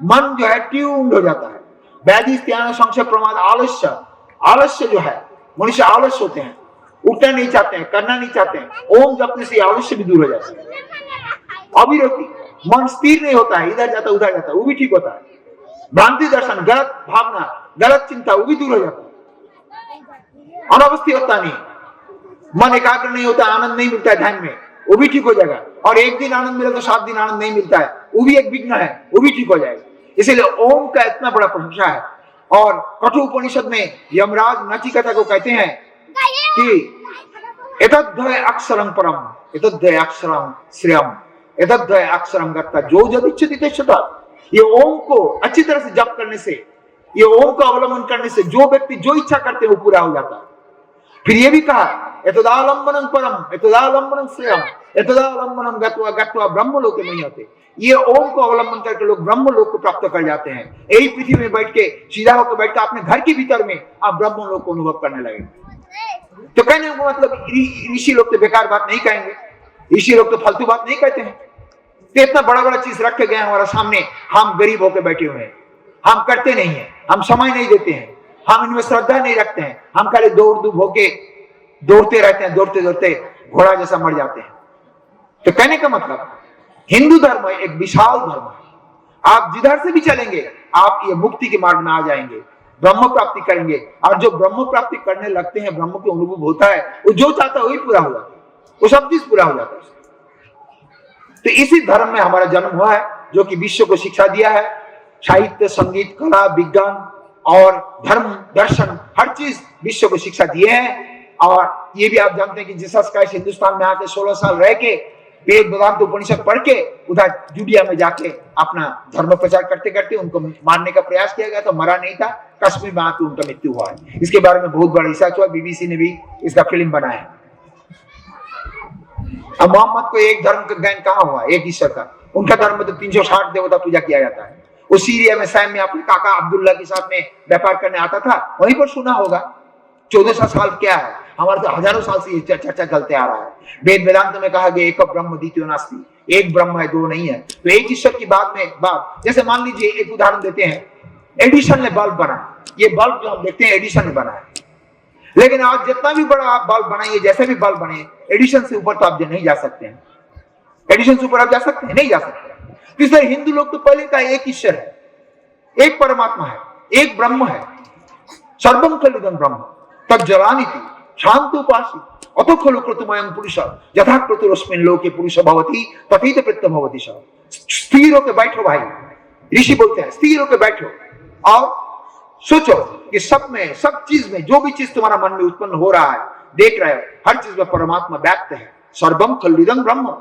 मन जो है ट्यून्ड हो जाता है। व्याधि संशय प्रमाद आलस्य, आलस्य जो है, मनुष्य आलस्य होते हैं, उठना नहीं चाहते हैं, करना नहीं चाहते हैं। ओम जपने से आलस्य भी दूर हो जाता है। अविरति, मन स्थिर नहीं होता है, इधर जाता उधर जाता, वो भी ठीक होता है। भ्रांति दर्शन, गलत भावना, गलत चिंता, वो भी दूर हो जाता है। अनावस्थित होता नहीं, मन एकाग्र नहीं होता, आनंद नहीं मिलता है ध्यान में, वो भी ठीक हो जाएगा। और एक दिन आनंद मिला तो 7 दिन आनंद नहीं मिलता है, वो भी एक विघ्न है, वो भी ठीक हो जाएगा। इसीलिए ओम का इतना बड़ा प्रशंसा है। और कठोपनिषद में यमराज नचिकेता को कहते हैं कि एतद्वय अक्षरं परम, एतद्वय अक्षरं श्रेयम, एतद्वय अक्षरं गत्वा जो जदिच्छति तच्छता। ये ओम को अच्छी तरह से जप करने से, ये ओम का अवलंबन करने से जो व्यक्ति जो इच्छा करते हैं वो पूरा हो जाता है। फिर ये भी कहा एतदालंबनं परम, एतदालंबनं श्रेयम, एतदालंबनं गत्वा गत्वा ब्रह्मलोके नहीं होते। ये ओम को अवलंबन करके लोग ब्रह्मलोक को प्राप्त कर जाते हैं। यही पृथ्वी में बैठ के, सीधा होकर बैठ के अपने घर के भीतर में आप ब्रह्मलोक को अनुभव करने लगे। तो कहने को मतलब ऋषि लोग तो बेकार बात नहीं कहेंगे, ऋषि लोग तो फालतू बात नहीं कहते हैं। तो इतना बड़ा बड़ा चीज रख के गए हमारे सामने, हम गरीब होकर बैठे हुए हैं, हम करते नहीं है, हम समय नहीं देते हैं, हम इनमें श्रद्धा नहीं रखते हैं, हम खाली दौड़ धूप होके दौड़ते रहते हैं, दौड़ते दौड़ते घोड़ा जैसा मर जाते हैं। तो कहने का मतलब हिंदू धर्म एक विशाल धर्म है। आप जिधर से भी चलेंगे आप ये मुक्ति के मार्ग में आ जाएंगे, ब्रह्म प्राप्ति करेंगे। और जो ब्रह्म प्राप्ति करने लगते हैं, ब्रह्म के अनुभव होता है, वो जो चाहता है वही पूरा हो जाता है, वो सब चीज पूरा हो जाता है। तो इसी धर्म में हमारा जन्म हुआ है, जो कि विश्व को शिक्षा दिया है। साहित्य, संगीत, कला, विज्ञान और धर्म, दर्शन, हर चीज विश्व को शिक्षा दिए हैं। और ये भी आप जानते हैं कि जीसस क्राइस्ट हिंदुस्तान में आके 16 साल रह के वेद वेदांत उपनिषद पढ़ के उधर जूडिया में जाके अपना धर्म प्रचार करते करते उनको मारने का प्रयास किया गया, तो मरा नहीं था, कश्मीर में आके उनका मृत्यु हुआ है। इसके बारे में बहुत बड़ा रिसर्च हुआ, बीबीसी ने भी इसका फिल्म बनाया है। अब मोहम्मद को एक धर्म का ज्ञान कहाँ हुआ, एक ईश्वर का। उनका धर्म में तो 360 देवता पूजा किया जाता है। वो सीरिया में सैम में अपने काका अब्दुल्ला के साथ में व्यापार करने आता था, वहीं पर सुना होगा। 1400 साल क्या है, हमारे तो हजारों साल से ये चर्चा चलते आ रहा है। वेद वेदांत में कहा गया एक ब्रह्म द्वितीयो नास्ति, एक ब्रह्म है, दो नहीं है। तो एक ईश्वर की बात में बात, जैसे मान लीजिए एक उदाहरण देते हैं, एडिसन ने बल्ब बनाया, ये बल्ब जो हम देखते हैं एडिसन ने बनाया। लेकिन आज जितना भी बड़ा आप बल्ब बनाइए, जैसे भी बल्ब बने, एडिसन से ऊपर तो आप नहीं जा सकते हैं। एडिसन से ऊपर आप जा सकते हैं? नहीं जा सकते। इसलिए हिंदू लोग तो पहले का एक ईश्वर है, एक परमात्मा है, एक ब्रह्म है। सर्वम खलुदं ब्रह्म तद जलानिति शांत उपासी अतो खलु कृतमयं पुरुष यथा कृतुरस्मिन् लोके पुरुष भवति तथैव प्रत्यय भवति। स्थिर होकर बैठो भाई, ऋषि बोलते हैं स्थिर होकर बैठो और सोचो कि सब में, सब चीज में, जो भी चीज तुम्हारा मन में उत्पन्न हो रहा है, देख रहे हो, हर चीज में परमात्मा व्याप्त है। सर्वम खलुदं ब्रह्म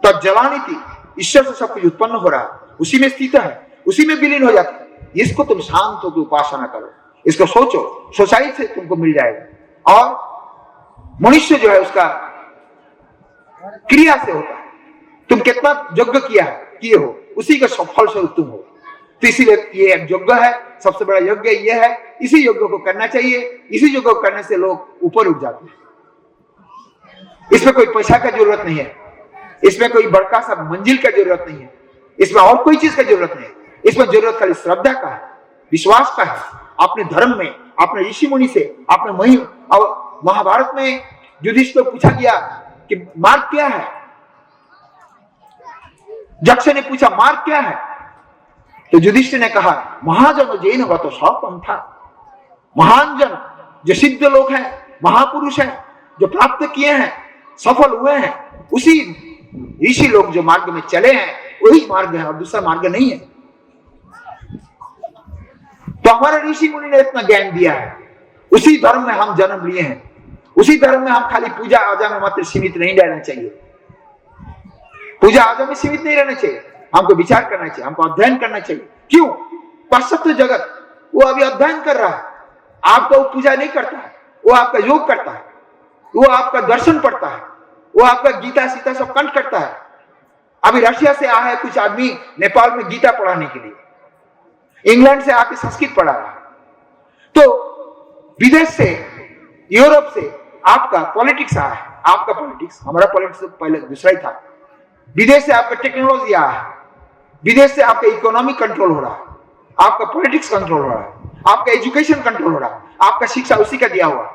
तद जलानिति, ईश्वर से सब कुछ उत्पन्न हो रहा है, उसी में स्थित है, उसी में विलीन हो जाता है। इसको तुम शांत होकर उपासना करो, इसको सोचो, सोचाई से तुमको मिल जाएगा। और मनुष्य जो है उसका क्रिया से होता है। तुम कितना यज्ञ किया है, किए हो, उसी का फल स्वरूप तुम हो। तो इसीलिए ये एक यज्ञ है, सबसे बड़ा यज्ञ ये है। इसी यज्ञ को करना चाहिए, इसी यज्ञ को करने से लोग ऊपर उठ जाते हैं। इसमें कोई पैसा का जरूरत नहीं है, इसमें कोई बड़का सा मंजिल का जरूरत नहीं है, इसमें और कोई चीज का जरूरत नहीं है। इसमें जरूरत खाली श्रद्धा का है, विश्वास का है, अपने धर्म में, अपने ऋषि मुनि से, अपने महिम। और महाभारत में युधिष्ठिर को पूछा गया कि मार्ग क्या है, जक्ष ने पूछा मार्ग क्या है, तो युधिष्ठिर ने कहा महाजन जैन हो तो सब पंथा। महान जन जो सिद्ध लोग हैं, महापुरुष हैं, जो प्राप्त किए हैं, सफल हुए हैं, उसी ऋषि लोग जो मार्ग में चले हैं वही मार्ग है और दूसरा मार्ग नहीं है। तो हमारा ऋषि मुनि ने इतना ज्ञान दिया है, उसी धर्म में हम जन्म लिए हैं, उसी धर्म में हम खाली पूजा आजा में मात्र सीमित नहीं रहना चाहिए। पूजा आजा में सीमित नहीं रहना चाहिए, हमको विचार करना चाहिए, हमको अध्ययन करना चाहिए। क्यों? पाश्चात्य जगत वो अभी अध्ययन कर रहा है, आपका वो पूजा नहीं करता है, वो आपका योग करता है, वो आपका दर्शन पढ़ता है, वो आपका गीता सीता सब कंठ करता है। अभी रशिया से आया है कुछ आदमी नेपाल में गीता पढ़ाने के लिए, इंग्लैंड से आके संस्कृत पढ़ा रहा है। तो विदेश से, यूरोप से आपका पॉलिटिक्स आया है, आपका पॉलिटिक्स, हमारा पॉलिटिक्स पहले दूसरा ही था। विदेश से आपका टेक्नोलॉजी आया है, विदेश से आपका इकोनॉमी कंट्रोल हो रहा है, आपका पॉलिटिक्स कंट्रोल हो रहा है, आपका एजुकेशन कंट्रोल हो रहा है, आपका शिक्षा उसी का दिया हुआ।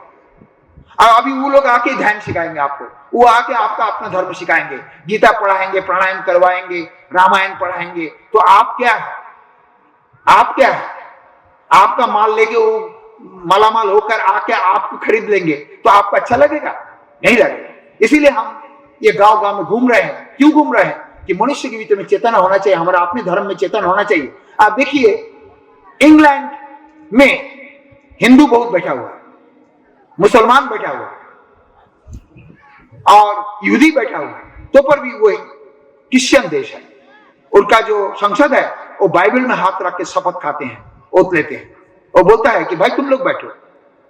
अभी वो लोग आके ध्यान सिखाएंगे आपको, वो आके आपका अपना धर्म सिखाएंगे, गीता पढ़ाएंगे, प्राणायाम करवाएंगे, रामायण पढ़ाएंगे। तो आप क्या है? आप क्या है? आपका माल लेके वो मालामाल होकर आके आपको खरीद लेंगे तो आपको अच्छा लगेगा? नहीं लगेगा। इसीलिए हम ये गांव गांव में घूम रहे हैं। क्यों घूम रहे हैं? कि मनुष्य के भीतर में चेतना होना चाहिए, हमारा अपने धर्म में चेतना होना चाहिए। आप देखिए इंग्लैंड में हिंदू बहुत बैठा हुआ है, मुसलमान बैठा हुआ है और यहूदी बैठा हुआ है, तो पर भी वो क्रिश्चियन देश है। उनका जो संसद है वो बाइबल में हाथ रख के शपथ खाते हैं, ओथ लेते हैं, वो बोलता है कि भाई तुम लोग बैठो।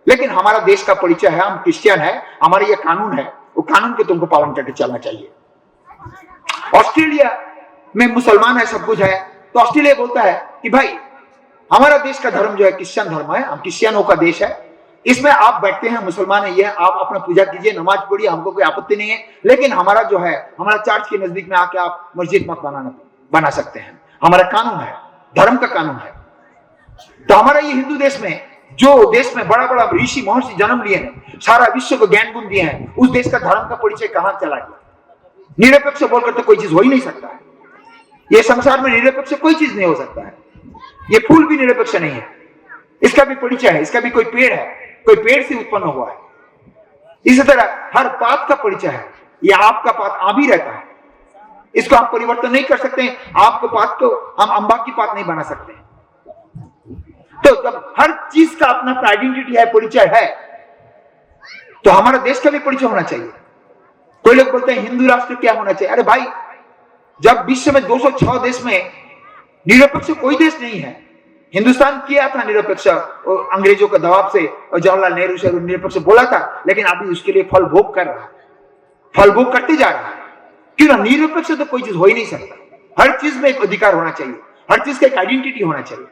लेकिन हमारा देश का परिचय है, हम क्रिश्चियन है, हमारा ये कानून है, वो कानून को तुमको पालन करके चलना चाहिए। ऑस्ट्रेलिया में मुसलमान है, सब कुछ है, तो ऑस्ट्रेलिया बोलता है कि भाई हमारा देश का धर्म जो है क्रिश्चियन धर्म है, हम क्रिश्चियनों का देश है, इसमें आप बैठते हैं, मुसलमान है, ये आप अपना पूजा कीजिए, नमाज पढ़िए, हमको कोई आपत्ति नहीं है। लेकिन हमारा जो है, हमारा चर्च के नजदीक में आके आप मस्जिद मत बना सकते हैं, हमारा कानून है, धर्म का कानून है। तो हमारा ये हिंदू देश में, जो देश में बड़ा बड़ा ऋषि महर्षि जन्म लिए हैं, सारा विश्व को ज्ञान गुण दिए हैं, उस देश का धर्म का परिचय कहां चला गया? निरपेक्ष बोलकर तो कोई चीज हो ही नहीं सकता है। ये संसार में निरपेक्ष कोई चीज नहीं हो सकता है। ये फूल भी निरपेक्ष नहीं है, इसका भी परिचय है, इसका भी कोई पेड़ है, कोई पेड़ से उत्पन्न हुआ है। इसी तरह हर पात का परिचय है। ये आपका पात आ भी रहता है, इसको आप परिवर्तन नहीं कर सकते। आपको पात को हम अम्बा की पात नहीं बना सकते। तो जब हर चीज का अपना आइडेंटिटी है, परिचय है, तो हमारा देश का भी परिचय होना चाहिए। कोई लोग बोलते हैं हिंदू राष्ट्र क्या होना चाहिए? अरे भाई, जब विश्व में 206 देश में निरपेक्ष कोई देश नहीं है, हिंदुस्तान किया था निरपेक्ष अंग्रेजों के दबाव से, और जवाहरलाल नेहरू से निरपेक्ष बोला था, लेकिन अभी उसके लिए फल भोग कर रहा है, फल भोग करते जा रहा है। क्यों ना? निरपेक्ष तो कोई चीज हो ही नहीं सकता। हर चीज में एक अधिकार होना चाहिए, हर चीज का एक आइडेंटिटी होना चाहिए।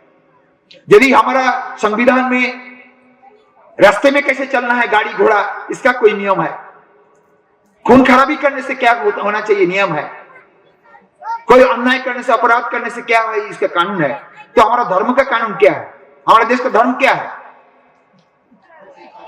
यदि हमारा संविधान में रास्ते में कैसे चलना है, गाड़ी घोड़ा, इसका कोई नियम है, खून खराबी करने से क्या होना चाहिए, नियम है, कोई अन्याय करने से, अपराध करने से क्या है, इसका कानून है। तो हमारा धर्म का कानून क्या है? हमारे देश का धर्म क्या है?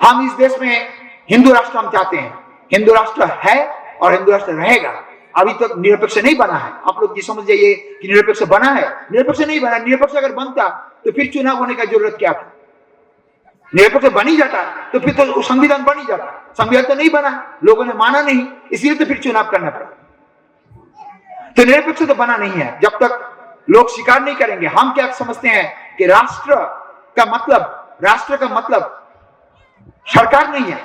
हम इस देश में हिंदू राष्ट्र हम चाहते हैं, हिंदू राष्ट्र है और हिंदू राष्ट्र रहेगा। अभी तक तो निरपेक्ष नहीं बना है। आप लोग ये समझ जाइए कि निरपेक्ष बना है, निरपेक्ष नहीं बना। निरपेक्ष अगर बनता तो फिर चुनाव होने का जरूरत क्या था? निरपेक्ष बन ही जाता तो फिर तो संविधान बन ही जाता। संविधान तो नहीं बना, लोगों ने माना नहीं, इसलिए तो फिर चुनाव करना पड़ा। तो निरपेक्ष तो बना नहीं है। जब तक लोग स्वीकार नहीं करेंगे, हम क्या समझते हैं कि राष्ट्र का मतलब सरकार नहीं है,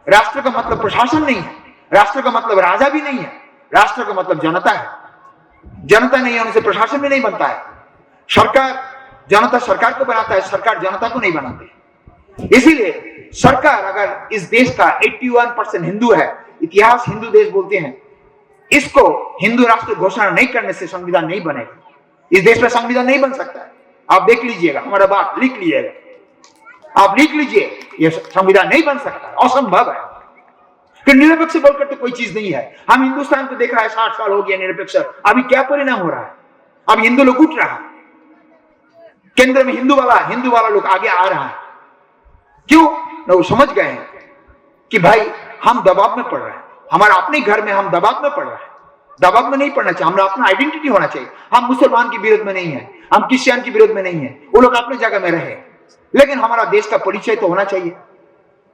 राष्ट्र का मतलब प्रशासन नहीं है, राष्ट्र का मतलब राजा भी नहीं है, राष्ट्र का मतलब जनता है। जनता नहीं होने से प्रशासन भी नहीं बनता है। सरकार, जनता सरकार को बनाता है, सरकार जनता को नहीं बनाती। इसीलिए सरकार, अगर इस देश का 81% हिंदू है, इतिहास हिंदू देश बोलते हैं, इसको हिंदू राष्ट्र घोषणा नहीं करने से संविधान नहीं बनेगा। इस देश में संविधान नहीं बन सकता है। आप देख लीजिएगा, हमारा बात लिख लीजिएगा, आप लिख लीजिए, यह संविधान नहीं बन सकता, असंभव है। कि निरपेक्ष बोलकर तो कोई चीज नहीं है। हम हिंदुस्तान को देख रहा है, 60 साल हो गया निरपेक्ष, अभी क्या परिणाम हो रहा है? अब हिंदू लोग उठ रहा है, केंद्र में हिंदू वाला लोग आगे आ रहा है। क्यों? वो समझ गए हैं कि भाई हम दबाव में पड़ रहे हैं, हमारा अपने घर में हम दबाव में पड़ रहे हैं। दबाव में नहीं पड़ना चाहिए, हमारा अपना आइडेंटिटी होना चाहिए। हम मुसलमान के विरोध में नहीं है, हम क्रिश्चियन के विरोध में नहीं है, वो लोग अपनी जगह में रहे, लेकिन हमारा देश का परिचय तो होना चाहिए।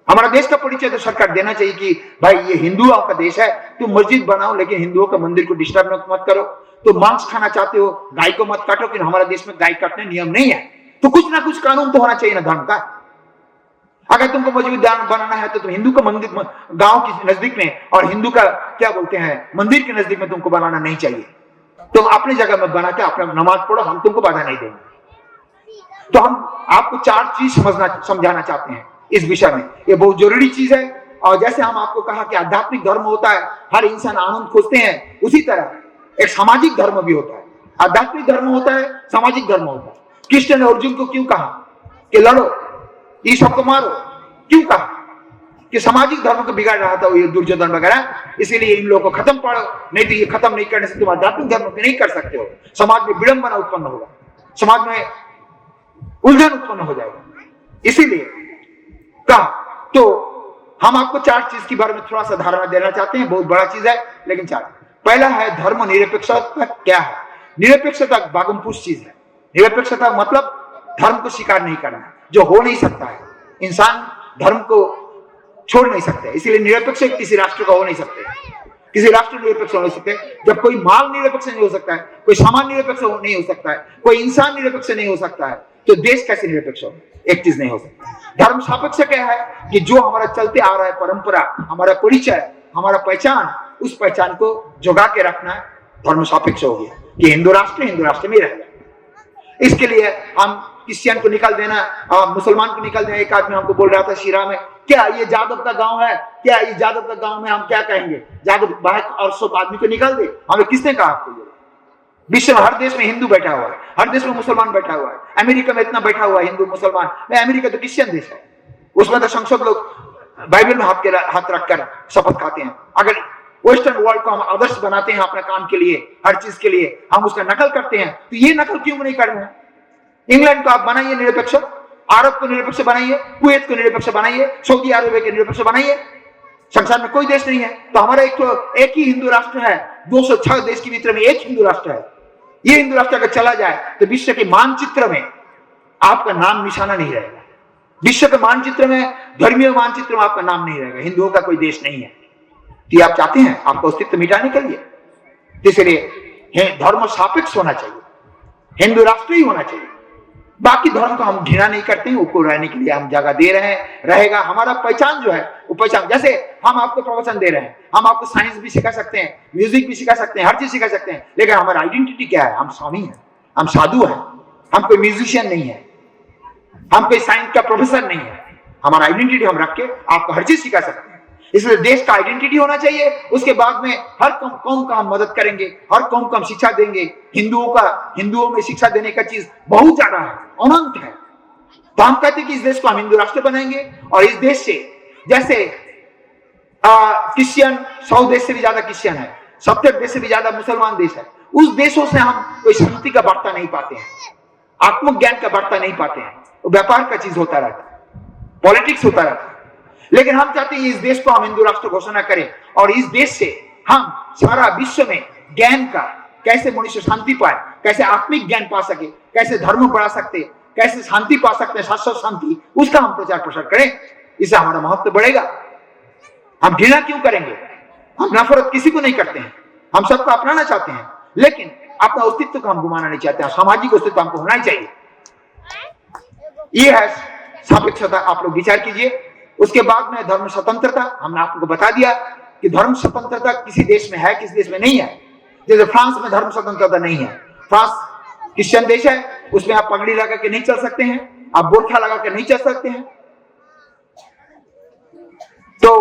हमारा देश का परिचय तो सरकार देना चाहिए कि भाई ये हिंदुओं का देश है, तुम मस्जिद बनाओ लेकिन हिंदुओं का मंदिर को डिस्टर्ब मत करो। तो मांस खाना चाहते हो, गाय को मत काटो, लेकिन हमारे देश में गाय काटने नियम नहीं है। तो कुछ ना कुछ कानून तो होना चाहिए ना धर्म का। अगर तुमको मस्जिद बनाना है तो तुम हिंदू का मंदिर गांव के नजदीक में, और हिंदू का क्या बोलते हैं मंदिर के नजदीक में तुमको बनाना नहीं चाहिए। तुम अपनी जगह में बना के अपना नमाज पढ़ो, हम तुमको बाधा नहीं देंगे। तो हम आपको 4 चीज समझाना चाहते हैं इस विषय में, ये बहुत जरूरी चीज है। और जैसे हम आपको कहा कि आध्यात्मिक धर्म होता है, हर इंसान आनंद खोजते हैं, उसी तरह एक सामाजिक धर्म भी होता है। आध्यात्मिक धर्म होता है, सामाजिक धर्म होता है। कृष्ण ने अर्जुन को क्यों कहा कि लड़ो, ईश्वर को मारो? क्यों कहा? कि सामाजिक धर्म को बिगाड़ रहा था वो ये दुर्योधन वगैरह, इसीलिए इन लोगों को खत्म पड़ो, नहीं तो ये खत्म नहीं करने से तुम आध्यात्मिक धर्म को नहीं कर सकते हो। समाज में विडंबना उत्पन्न होगा, समाज में उलझन उत्पन्न हो जाएगा। इसीलिए कहा तो हम आपको 4 चीज के बारे में थोड़ा सा धारणा देना चाहते हैं, बहुत बड़ा चीज है लेकिन 4। पहला है धर्म निरपेक्षता क्या है। निरपेक्षता बागमपुष चीज है। निरपेक्षता मतलब धर्म को स्वीकार नहीं करना, जो हो नहीं सकता है। इंसान धर्म को छोड़ नहीं सकते, इसीलिए निरपेक्ष किसी राष्ट्र का हो नहीं सकते, किसी राष्ट्र निरपेक्ष हो नहीं सकते। जब कोई माल निरपेक्ष नहीं हो सकता है, कोई सामान निरपेक्ष नहीं हो सकता है, कोई इंसान निरपेक्ष नहीं हो सकता है, तो देश कैसे निरपेक्ष हो? एक चीज नहीं हो सकता। धर्म सापेक्ष क्या है कि जो हमारा चलते आ रहा है परंपरा, हमारा परिचय, हमारा पहचान, उस पहचान को जुगा के रखना धर्म सापेक्ष हो गया कि हिंदू राष्ट्र में रहेगा। इसके लिए हम क्रिश्चियन को निकाल देना और मुसलमान को निकाल देना। एक आदमी हमको बोल रहा था शिरा में, क्या ये जादव का गांव है, क्या ये जादव का गांव में हम क्या कहेंगे, जादव बाहर और सब आदमी को निकाल दे। हमें किसने कहा आपको? विश्व में हर देश में हिंदू बैठा हुआ है, हर देश में मुसलमान बैठा हुआ है। अमेरिका में इतना बैठा हुआ है हिंदू मुसलमान, अमेरिका तो क्रिश्चियन देश है, उसमें तो संसद लोग बाइबल में हाथ रखकर शपथ खाते हैं। अगर वेस्टर्न वर्ल्ड को हम आदर्श बनाते हैं अपने काम के लिए, हर चीज के लिए हम उसका नकल करते हैं, तो ये नकल क्यों नहीं कर रहे हैं? इंग्लैंड को आप बनाइए निरपेक्ष, अरब को निरपेक्ष बनाइए, कुवैत को निरपेक्ष बनाइए, सऊदी अरेबिया के निरपेक्ष बनाइए। संसार में कोई देश नहीं है, तो हमारा एक ही हिंदू राष्ट्र है। 206 देश के भीतर में एक हिंदू राष्ट्र है। ये हिंदू राष्ट्र अगर चला जाए तो विश्व के मानचित्र में आपका नाम निशाना नहीं रहेगा। विश्व के मानचित्र में, धर्मीय मानचित्र में आपका नाम नहीं रहेगा। हिंदुओं का कोई देश नहीं है। कि आप चाहते हैं आपका अस्तित्व मिटाने के लिए, इसलिए धर्म सापेक्ष होना चाहिए, हिंदू राष्ट्र ही होना चाहिए। बाकी धर्म को हम घृणा नहीं करते हैं, उसको रहने के लिए हम जगह दे रहे हैं, रहेगा। हमारा पहचान जो है वो पहचान, जैसे हम आपको प्रवचन दे रहे हैं, हम आपको साइंस भी सिखा सकते हैं, म्यूजिक भी सिखा सकते हैं, हर चीज सिखा सकते हैं, लेकिन हमारा आइडेंटिटी क्या है? हम स्वामी हैं, हम साधु हैं, हम कोई म्यूजिशियन नहीं है, हम कोई साइंस का प्रोफेसर नहीं है। हमारा आइडेंटिटी हम रख के आपको हर चीज सिखा सकते हैं। इसलिए देश का आइडेंटिटी होना चाहिए। उसके बाद में हर कौम का हम मदद करेंगे, हर कौम को हम शिक्षा देंगे। हिंदुओं में शिक्षा देने का चीज बहुत ज्यादा है, अनंत है। तो हम कहते हैं कि इस देश को हम हिंदू राष्ट्र बनाएंगे, और इस देश से जैसे क्रिश्चियन 100 देश से भी ज्यादा क्रिश्चियन है, 70 देश से भी ज्यादा मुसलमान देश है, उस देशों से हम कोई शांति का वार्ता नहीं पाते हैं, आत्मज्ञान का वार्ता नहीं पाते हैं। वो व्यापार का चीज होता रहता है, पॉलिटिक्स होता रहता है। लेकिन हम चाहते हैं इस देश को हम हिंदू राष्ट्र घोषणा करें, और इस देश से हम सारा विश्व में ज्ञान का, कैसे मनुष्य शांति पाए, कैसे आत्मिक ज्ञान पा सके, कैसे धर्म बढ़ा सकते, कैसे शांति पा सकते हैं, शाश्वत शांति, उसका हम प्रचार प्रसार करें। इससे हमारा महत्व बढ़ेगा। हम घृणा क्यों करेंगे? हम नफरत किसी को नहीं करते हैं, हम सबको अपनाना चाहते हैं, लेकिन अपना अस्तित्व को हम घुमाना नहीं चाहते हैं। सामाजिक अस्तित्व हमको होना ही चाहिए। यह है सापेक्षता, आप लोग विचार कीजिए। उसके बाद में धर्म स्वतंत्रता, हमने आपको बता दिया कि धर्म स्वतंत्रता किसी देश में है, किसी देश में नहीं है। जैसे फ्रांस में धर्म स्वतंत्रता नहीं है। फ्रांस क्रिश्चियन देश है, उसमें आप पगड़ी लगा के नहीं चल सकते हैं, आप बोरखा लगा के नहीं चल सकते हैं। तो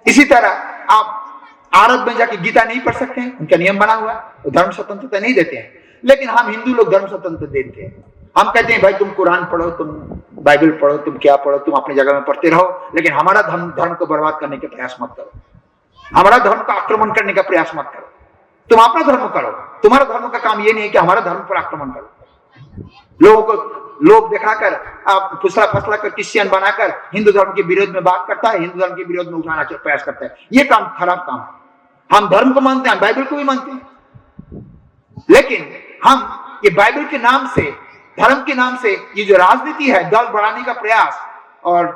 इसी तरह आप अरब में जाके गीता नहीं पढ़ सकते हैं, उनका नियम बना हुआ है, वो धर्म स्वतंत्रता नहीं देते हैं। लेकिन हम हिंदू लोग धर्म स्वतंत्रता देते हैं। हम कहते हैं भाई तुम कुरान पढ़ो, तुम बाइबल पढ़ो, तुम क्या पढ़ो, तुम अपनी जगह में पढ़ते रहो, लेकिन हमारा धर्म को बर्बाद करने का प्रयास मत करो, हमारा धर्म का आक्रमण करने का प्रयास मत करो। तुम अपना धर्म करो, तुम्हारा धर्म का काम ये नहीं है कि हमारा धर्म पर आक्रमण करो। लोगों को लोग दिखाकर, आप फुसला फसला कर क्रिश्चियन बनाकर हिंदू धर्म के विरोध में बात करता है, हिंदू धर्म के विरोध में उठाना प्रयास करता है। ये काम खराब काम है। हम धर्म को मानते हैं, बाइबल को भी मानते हैं, लेकिन हम ये बाइबल के नाम से, धर्म के नाम से ये जो राजनीति है, दल बढ़ाने का प्रयास और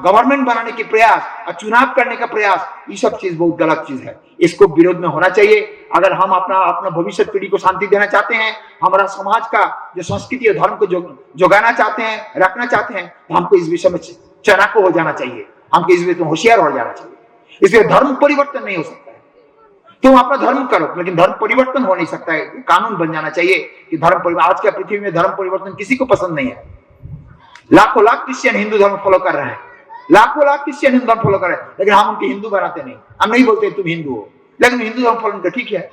गवर्नमेंट बनाने के प्रयास और चुनाव करने का प्रयास, ये सब चीज बहुत गलत चीज है। इसको विरोध में होना चाहिए। अगर हम अपना भविष्य पीढ़ी को शांति देना चाहते हैं, हमारा समाज का जो संस्कृति और धर्म को जोगाना चाहते हैं, रखना चाहते हैं, तो हमको इस विषय में चनाको हो जाना चाहिए, हमको इस विषय में होशियार हो जाना चाहिए। इसलिए धर्म परिवर्तन नहीं हो सकता है। तुम अपना धर्म करो, लेकिन धर्म परिवर्तन हो नहीं सकता है। कानून बन जाना चाहिए कि धर्म परिवर्तन, आज के पृथ्वी में धर्म परिवर्तन किसी को पसंद नहीं है। लाखों लाख क्रिश्चियन हिंदू धर्म फॉलो कर रहे हैं, लाखों लाख क्रिश्चियन हिंदू धर्म फॉलो कर रहे हैं, लेकिन हम उनके हिंदू बनाते नहीं। हम नहीं बोलते तुम हिंदू हो, लेकिन हिंदू धर्म फॉलो कर, ठीक है।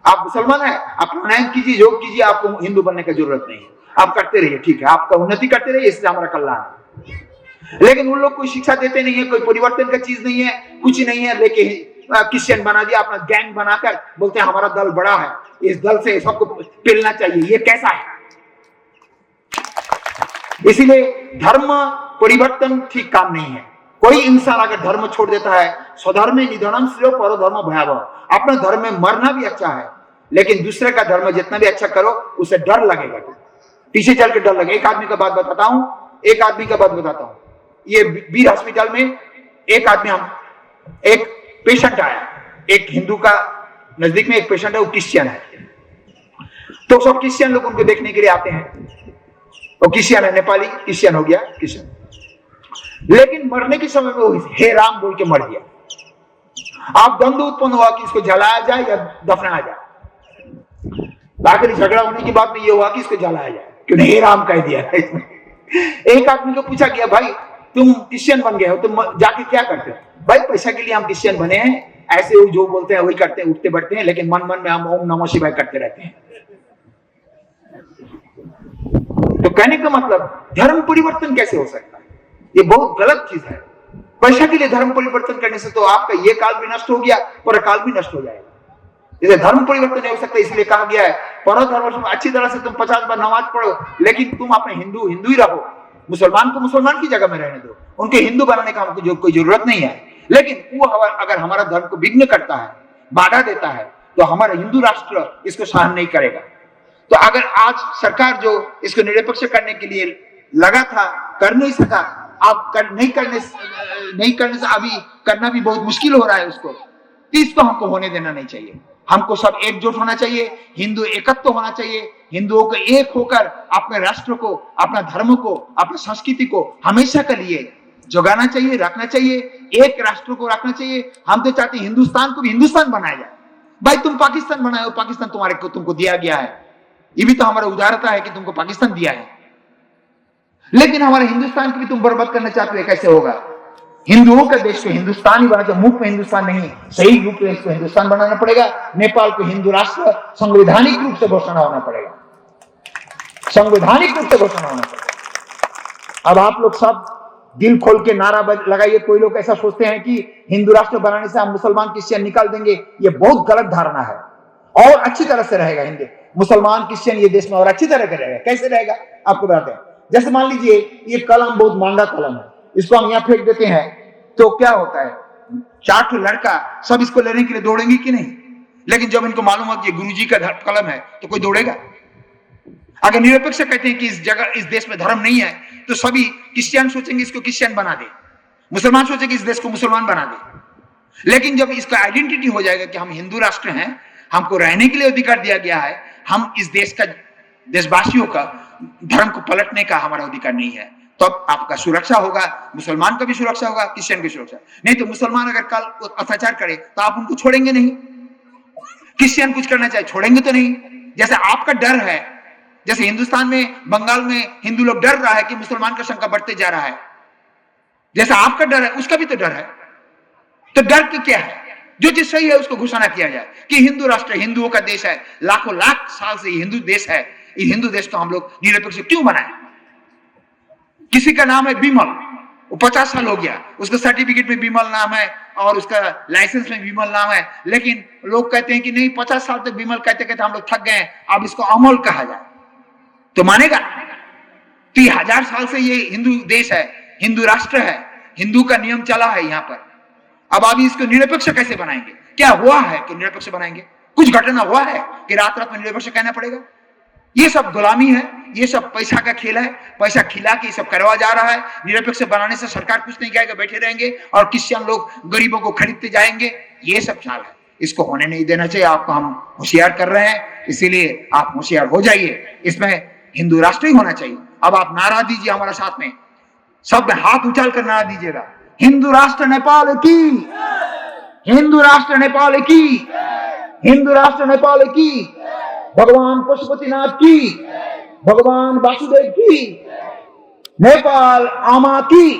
आप मुसलमान है, आप प्राणायाम कीजिए, योग कीजिए, आपको हिंदू बनने की जरूरत नहीं है, आप करते रहिए, ठीक है। आपका उन्नति करते रहिए, इससे हमारा कल्याण है। लेकिन उन लोग कोई शिक्षा देते नहीं है, कोई परिवर्तन का चीज नहीं है, कुछ नहीं है, लेकिन क्रिश्चियन बना दिया, अपना गैंग बनाकर बोलते हैं हमारा दल बड़ा है, इस दल से सबको पेलना चाहिए। ये कैसा है? इसीलिए धर्म परिवर्तन ठीक काम नहीं है। कोई इंसान अगर धर्म छोड़ देता है, स्वधर्मे निधनम श्रेयो परधर्म भयावह, अपना धर्म में मरना भी अच्छा है, लेकिन दूसरे का धर्म जितना भी अच्छा करो उसे डर लगेगा, पीछे चल के डर लगेगा। एक आदमी का बात बताता हूं, ये वीर हॉस्पिटल में एक आदमी, एक पेशेंट आया, एक हिंदू का नजदीक में एक पेशेंट है, वो क्रिश्चियन है, तो सब क्रिश्चियन लोग उनको देखने के लिए आते हैं। वो क्रिश्चियन है, नेपाली क्रिश्चियन हो गया क्रिश्चियन, लेकिन मरने के समय में वो हे राम बोल के मर गया। आप द्वंद्व उत्पन्न हुआ कि इसको जलाया जाए या दफनाया जाए। आखिरी झगड़ा होने के बाद में ये हुआ कि इसको जलाया जाए, क्योंकि हे राम कह दिया है इसमें। एक आदमी को पूछा गया, भाई तुम क्रिश्चियन बन गए हो, तुम जाके क्या करते हो? भाई पैसा के लिए हम क्रिश्चियन बने हैं, ऐसे वो जो बोलते हैं वही करते हैं, उठते बैठते हैं, लेकिन मन मन में हम ओम नमः शिवाय करते रहते हैं। तो कहने का मतलब धर्म परिवर्तन कैसे हो सकता है? ये बहुत गलत चीज है। पैसा के लिए धर्म परिवर्तन करने से तो आपका ये काल भी नष्ट हो गया, परकाल भी नष्ट हो जाएगा। इसे धर्म परिवर्तन नहीं हो सकता, इसलिए कहा गया है पर धर्म अच्छी तरह से तुम 50 बार नमाज पढ़ो, लेकिन तुम अपने हिंदू ही रहो, मुसलमान को मुसलमान की जगह में रहने दो, उनके हिंदू बनाने का हमको कोई जरूरत नहीं है। लेकिन वो अगर हमारा धर्म को विघ्न करता है, बाधा देता है, तो हमारा हिंदू राष्ट्र इसको सहन नहीं करेगा। तो अगर आज सरकार जो इसको निरपेक्ष करने के लिए लगा था, कर नहीं सका, आप नहीं करने से अभी करना भी बहुत मुश्किल हो रहा है उसको, इसको हमको होने देना नहीं चाहिए। हमको सब एकजुट होना चाहिए, हिंदू एकत्व होना चाहिए, हिंदुओं को एक होकर अपने राष्ट्र को, अपना धर्म को, अपनी संस्कृति को हमेशा के लिए जगाना चाहिए, रखना चाहिए, एक राष्ट्र को रखना चाहिए। हम तो चाहते हैं हिंदुस्तान को भी हिंदुस्तान बनाया जाए। भाई तुम पाकिस्तान बनाए हो, पाकिस्तान तुमको दिया गया है, ये भी तो हमारा उदारता है कि तुमको पाकिस्तान दिया है, लेकिन हमारे हिंदुस्तान को भी तुम बर्बाद करना चाहते हो, कैसे होगा? हिंदुओं का देश को हिंदुस्तान ही बनाना चाहिए, मुख में हिंदुस्तान नहीं, सही रूप में इसको हिंदुस्तान बनाना पड़ेगा। नेपाल को हिंदू राष्ट्र संवैधानिक रूप से घोषणा होना पड़ेगा, संवैधानिक रूप से घोषणा होना पड़ेगा। अब आप लोग सब दिल खोल के नारा लगाइए। कोई लोग ऐसा सोचते हैं कि हिंदू राष्ट्र बनाने से हम मुसलमान क्रिश्चियन निकाल देंगे, ये बहुत गलत धारणा है। और अच्छी तरह से रहेगा हिंदू मुसलमान क्रिश्चियन ये देश में, और अच्छी तरह का रहेगा। कैसे रहेगा आपको बताते हैं। जैसे मान लीजिए ये कलम बहुत महंगा कलम है, इसको हम यहाँ फेंक देते हैं, तो क्या होता है, 4 लड़का सब इसको लेने के लिए दौड़ेंगे कि नहीं? लेकिन जब इनको मालूम हो कि गुरुजी का कलम है तो कोई दौड़ेगा? अगर निरपेक्ष कहते हैं कि इस जगह इस देश में धर्म नहीं है, तो सभी क्रिश्चियन सोचेंगे इसको क्रिश्चियन बना दे, मुसलमान सोचेंगे इस देश को मुसलमान बना दे। लेकिन जब इसका आइडेंटिटी हो जाएगा कि हम हिंदू राष्ट्र हैं, हमको रहने के लिए अधिकार दिया गया है, हम इस देश का, देशवासियों का धर्म को पलटने का हमारा अधिकार नहीं है, तब तो आपका सुरक्षा होगा, मुसलमान का भी सुरक्षा होगा, क्रिश्चियन की सुरक्षा। नहीं तो मुसलमान अगर कल अत्याचार करे तो आप उनको छोड़ेंगे नहीं, क्रिश्चियन कुछ करना चाहे छोड़ेंगे तो नहीं। जैसे आपका डर है, जैसे हिंदुस्तान में, बंगाल में हिंदू लोग डर रहा है कि मुसलमान का संख्या बढ़ते जा रहा है, जैसा आपका डर है उसका भी तो डर है। तो डर की क्या है? जो चीज सही है उसको घोषणा किया जाए कि हिंदू राष्ट्र, हिंदुओं का देश है, लाखों लाख साल से हिंदू देश है, इस हिंदू देश को हम लोग निरपेक्ष क्यों बनाए? किसी का नाम है विमल, वो 50 साल हो गया, उसका सर्टिफिकेट में विमल नाम है और उसका लाइसेंस में विमल नाम है, लेकिन लोग कहते हैं कि नहीं 50 साल तक विमल कहते कहते हम लोग थक गए, अब इसको अमल कहा जाए, तो मानेगा? तो 1000 साल से ये हिंदू देश है, हिंदू राष्ट्र है, हिंदू का नियम चला है यहाँ पर। अब अभी इसको निरपेक्ष कैसे बनाएंगे? क्या हुआ है कि निरपेक्ष बनाएंगे? कुछ घटना हुआ है कि रात रात में निरपेक्ष कहना पड़ेगा? ये सब गुलामी है, ये सब पैसा का खेल है, पैसा खिला के ये सब करवा जा रहा है। निरपेक्ष बनाने से सरकार कुछ नहीं कहेगा, बैठे रहेंगे और क्रिश्चियन लोग गरीबों को खरीदते जाएंगे, ये सब चाल है। इसको होने नहीं देना चाहिए। आपको हम होशियार कर रहे हैं, इसीलिए आप होशियार हो जाइए। इसमें हिंदू राष्ट्र ही होना चाहिए। अब आप नारा दीजिए हमारा साथ में, सब हाथ उछाल कर नारा दीजिएगा, हिंदू राष्ट्र नेपाल की, हिंदू राष्ट्र नेपाल की, हिंदू राष्ट्र नेपाल की, भगवान पशुपतिनाथ की, भगवान वासुदेव की, नेपाल आमा की।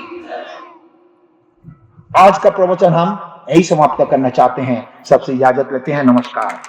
आज का प्रवचन हम यही समाप्त करना चाहते हैं। सबसे इजाजत लेते हैं। नमस्कार।